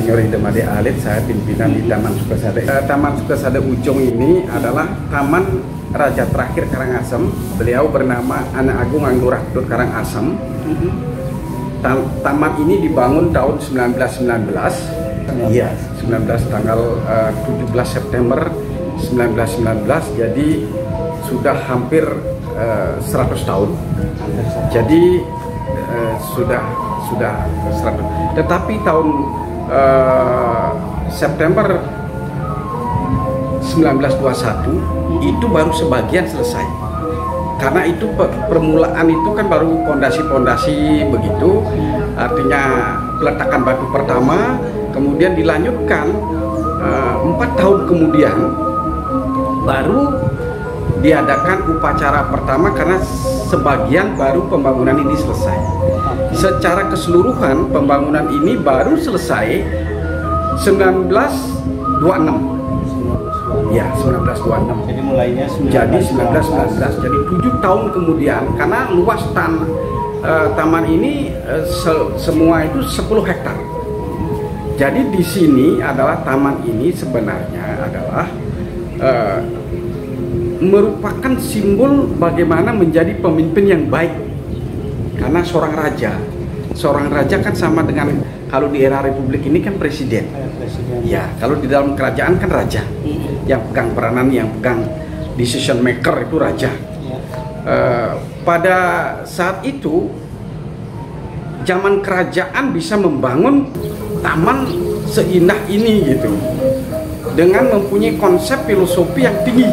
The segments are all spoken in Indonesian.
Insinyur Idemade Alit, saya pimpinan di Taman Sukasada. Taman Sukasada Ujung ini adalah taman raja terakhir Karangasem. Beliau bernama Anak Agung Anggur Aktur Karangasem. Taman ini dibangun tahun 1919. Iya, 19 tanggal 17 September 1919. Jadi sudah hampir 100 tahun. Jadi sudah 100. Tetapi tahun September 1921 itu baru sebagian selesai. Karena itu permulaan itu kan baru pondasi-pondasi begitu, artinya peletakan batu pertama, kemudian dilanjutkan 4 tahun kemudian baru diadakan upacara pertama karena sebagian baru pembangunan ini selesai. Secara keseluruhan pembangunan ini baru selesai 1926. Ya, 1926. Jadi mulainya 1919. Jadi 7 tahun kemudian, karena luas taman ini semua itu 10 hektar. Jadi di sini adalah taman ini sebenarnya adalah merupakan simbol bagaimana menjadi pemimpin yang baik. Karena seorang raja kan sama dengan kalau di era republik ini kan presiden. Ya, kalau di dalam kerajaan kan raja. Yang pegang peranan, yang pegang decision maker itu raja. Pada saat itu zaman kerajaan bisa membangun taman seindah ini gitu, dengan mempunyai konsep filosofi yang tinggi.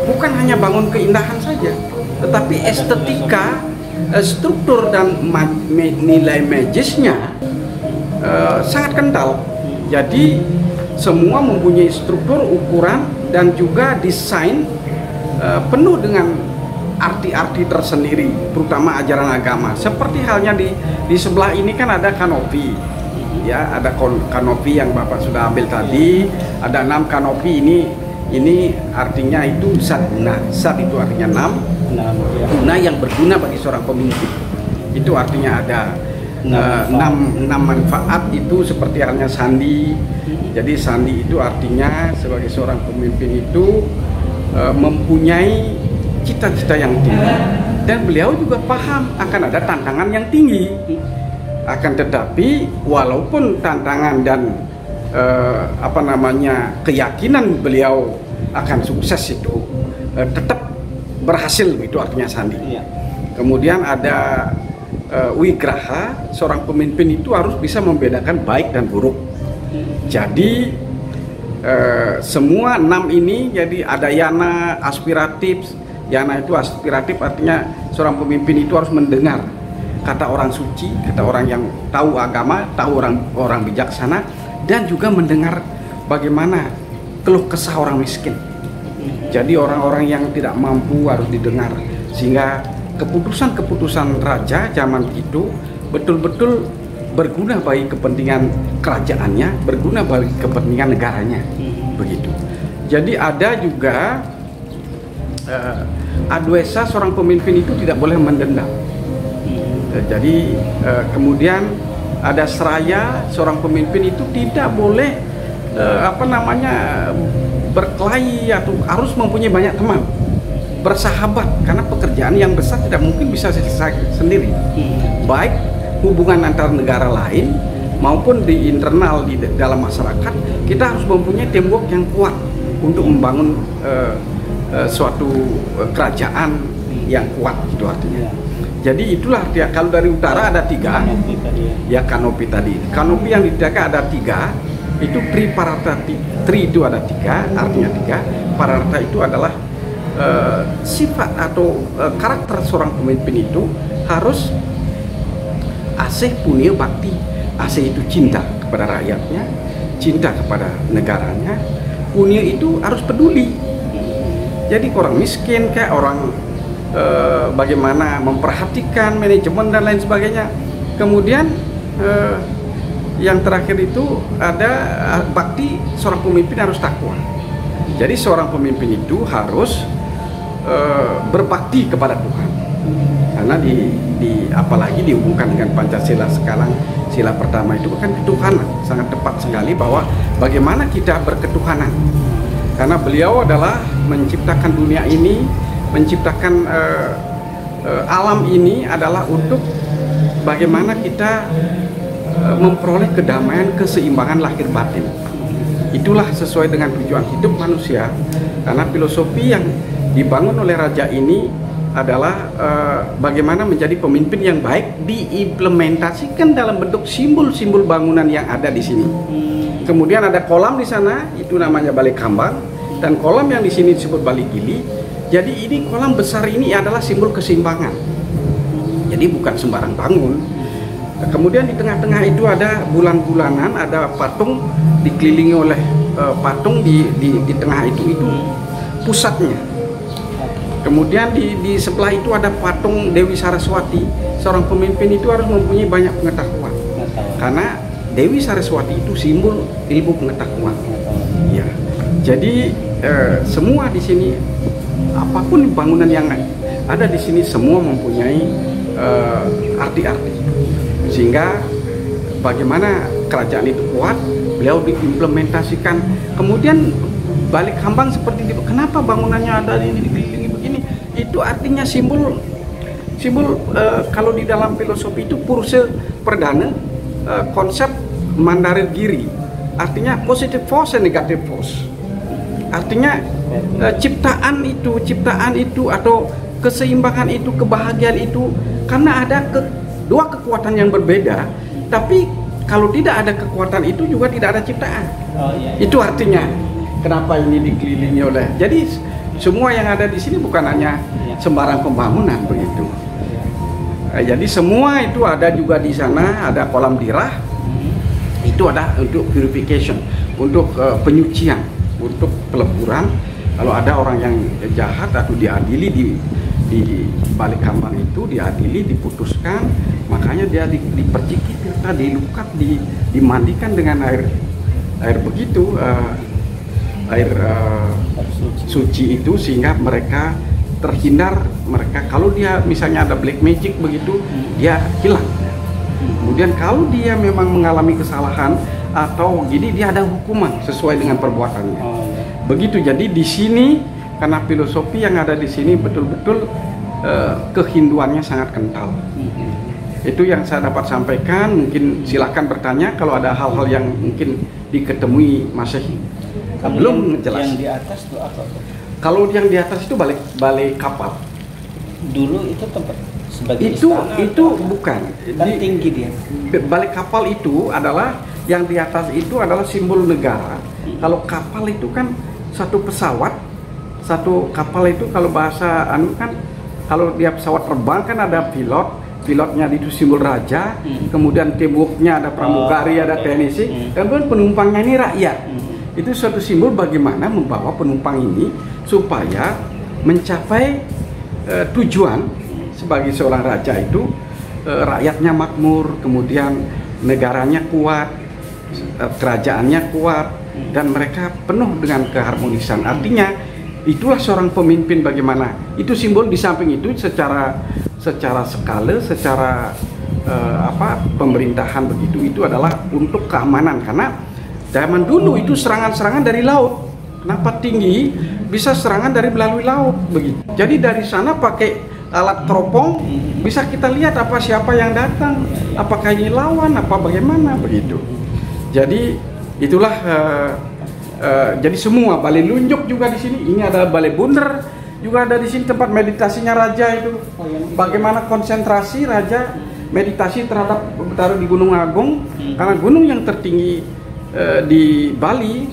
Bukan hanya bangun keindahan saja, tetapi estetika, struktur dan nilai magisnya sangat kental. Jadi semua mempunyai struktur, ukuran, dan juga desain penuh dengan arti-arti tersendiri, terutama ajaran agama. Seperti halnya di sebelah ini kan ada kanopi, ya, ada kanopi yang Bapak sudah ambil tadi. Ada 6 kanopi ini artinya itu zat guna. Zat itu artinya 6 guna yang berguna bagi seorang pemimpin. Itu artinya ada 6 manfaat itu seperti halnya sandi. Jadi sandi itu artinya sebagai seorang pemimpin itu mempunyai cita-cita yang tinggi, dan beliau juga paham akan ada tantangan yang tinggi. Akan tetapi walaupun tantangan dan keyakinan beliau akan sukses itu tetap berhasil, itu artinya sandi. Kemudian ada wigraha, seorang pemimpin itu harus bisa membedakan baik dan buruk. Jadi semua 6 ini, jadi ada yana, aspiratif. Yana itu aspiratif, artinya seorang pemimpin itu harus mendengar kata orang suci, kata orang yang tahu agama, tahu orang bijaksana, dan juga mendengar bagaimana keluh kesah orang miskin. Jadi orang-orang yang tidak mampu harus didengar, sehingga keputusan-keputusan raja zaman itu betul-betul berguna bagi kepentingan kerajaannya, berguna bagi kepentingan negaranya, begitu. Jadi ada juga adwesa, seorang pemimpin itu tidak boleh mendendam. Jadi kemudian ada seraya, seorang pemimpin itu tidak boleh berkelahi atau harus mempunyai banyak teman, bersahabat, karena pekerjaan yang besar tidak mungkin bisa selesai sendiri. Baik hubungan antar negara lain maupun di internal di dalam masyarakat, kita harus mempunyai teamwork yang kuat untuk membangun suatu kerajaan yang kuat, itu artinya. Jadi itulah dia. Kalau dari utara ada 3, ya kanopi tadi. Kanopi yang dijaga ada 3, itu triparata. Tri itu ada 3, artinya 3. Pararata itu adalah sifat atau karakter seorang pemimpin itu harus asih punya bakti. Asih itu cinta kepada rakyatnya, cinta kepada negaranya. Punya itu harus peduli. Jadi orang miskin, kayak orang bagaimana memperhatikan manajemen dan lain sebagainya. Kemudian yang terakhir itu ada bakti, seorang pemimpin harus takwa. Jadi seorang pemimpin itu harus berbakti kepada Tuhan. Karena apalagi dihubungkan dengan Pancasila sekarang, sila pertama itu kan ketuhanan, sangat tepat sekali bahwa bagaimana kita berketuhanan. Karena beliau adalah menciptakan dunia ini, menciptakan alam ini adalah untuk bagaimana kita memperoleh kedamaian, keseimbangan lahir batin. Itulah sesuai dengan tujuan hidup manusia. Karena filosofi yang dibangun oleh raja ini adalah bagaimana menjadi pemimpin yang baik diimplementasikan dalam bentuk simbol-simbol bangunan yang ada di sini. Kemudian ada kolam di sana, itu namanya Balai Kambang, dan kolam yang di sini disebut Balai Gili. Jadi ini kolam besar ini adalah simbol keseimbangan. Jadi bukan sembarang bangun. Kemudian di tengah-tengah itu ada bulan-bulanan, ada patung dikelilingi oleh patung di tengah itu pusatnya. Kemudian di sebelah itu ada patung Dewi Saraswati. Seorang pemimpin itu harus mempunyai banyak pengetahuan. Karena Dewi Saraswati itu simbol ilmu pengetahuan. Ya. Jadi semua di sini, apapun bangunan yang ada di sini semua mempunyai arti-arti. Sehingga bagaimana kerajaan itu kuat, beliau diimplementasikan. Kemudian Balai Kambang seperti itu. Kenapa bangunannya ada ini dikelilingi begini? Itu artinya simbol kalau di dalam filosofi itu Purusha Perdana, konsep Mandarin Giri, artinya positive force and negative force. Artinya ciptaan itu atau keseimbangan itu, kebahagiaan itu, karena ada dua kekuatan yang berbeda, tapi kalau tidak ada kekuatan itu juga tidak ada ciptaan. Itu artinya kenapa ini dikelilingi oleh. Jadi semua yang ada di sini bukan hanya sembarang pembangunan begitu. Jadi semua itu ada juga di sana, ada kolam dirah. Itu ada untuk purification, untuk penyucian, untuk peleburan. Kalau ada orang yang jahat atau diadili di Balai Kambang itu, diadili, diputuskan, makanya dia dipercikit, dilukat, dimandikan dengan air begitu, air suci itu, sehingga mereka terhindar. Mereka kalau dia misalnya ada black magic begitu, dia hilang. Kemudian kalau dia memang mengalami kesalahan atau gini, dia ada hukuman sesuai dengan perbuatannya. Begitu. Jadi di sini karena filosofi yang ada di sini betul-betul kehinduannya sangat kental. Itu yang saya dapat sampaikan. Mungkin silakan bertanya kalau ada hal-hal yang mungkin diketemui Masehi. Belum jelas. Yang di atas itu apa? Kalau yang di atas itu balai kapal. Dulu itu tempat sebagai itu istana, itu bukan kan tinggi dia. Balai kapal itu adalah yang di atas itu adalah simbol negara. Kalau kapal itu kan satu pesawat, satu kapal itu kalau bahasa kan, kalau dia pesawat terbang kan ada pilotnya itu simbol raja, kemudian temboknya ada pramugari, ada teknisi, dan penumpangnya ini rakyat. Itu suatu simbol bagaimana membawa penumpang ini supaya mencapai tujuan sebagai seorang raja itu, rakyatnya makmur, kemudian negaranya kuat, kerajaannya kuat, dan mereka penuh dengan keharmonisan. Artinya itulah seorang pemimpin bagaimana. Itu simbol. Di samping itu secara skala, secara pemerintahan begitu, itu adalah untuk keamanan. Karena zaman dulu itu serangan-serangan dari laut. Kenapa tinggi? Bisa serangan melalui laut begitu. Jadi dari sana pakai alat teropong bisa kita lihat siapa yang datang, apakah ini lawan, apa bagaimana begitu. Jadi itulah jadi semua Balai Lunjuk juga di sini. Ini ada Balai Bunder juga ada di sini, tempat meditasinya raja itu. Bagaimana konsentrasi raja meditasi terhadap bertaruh di Gunung Agung, karena gunung yang tertinggi di Bali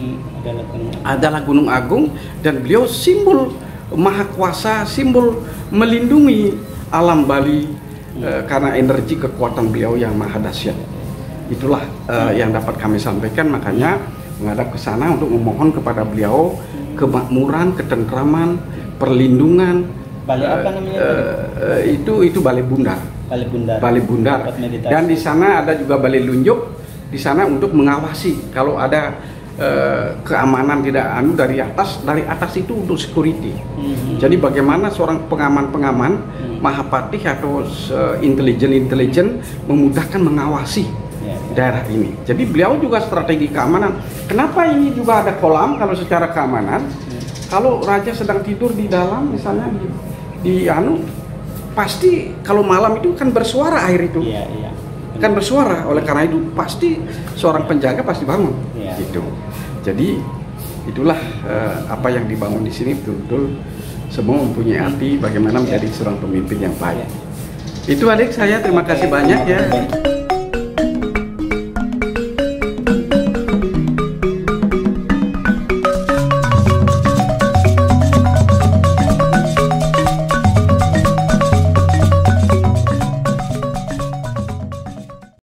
adalah Gunung Agung, dan beliau simbol maha kuasa, simbol melindungi alam Bali karena energi kekuatan beliau yang maha dahsyat. Itulah yang dapat kami sampaikan. Makanya menghadap ke sana untuk memohon kepada beliau kemakmuran, ketentraman, perlindungan. Balai apa namanya? Itu Balai Bundar. Balai Bundar. Dan di sana ada juga Balai Lunjuk di sana untuk mengawasi kalau ada keamanan tidak dari atas itu untuk security. Jadi bagaimana seorang pengaman Mahapatih atau intelijen memudahkan mengawasi daerah ini. Jadi beliau juga strategi keamanan. Kenapa ini juga ada kolam kalau secara keamanan? Kalau raja sedang tidur di dalam misalnya di pasti kalau malam itu kan bersuara air itu. Kan bersuara, oleh karena itu pasti seorang penjaga pasti bangun gitu. Jadi itulah apa yang dibangun di sini betul-betul semua mempunyai arti bagaimana menjadi seorang pemimpin yang baik. Itu adik saya, terima kasih banyak ya.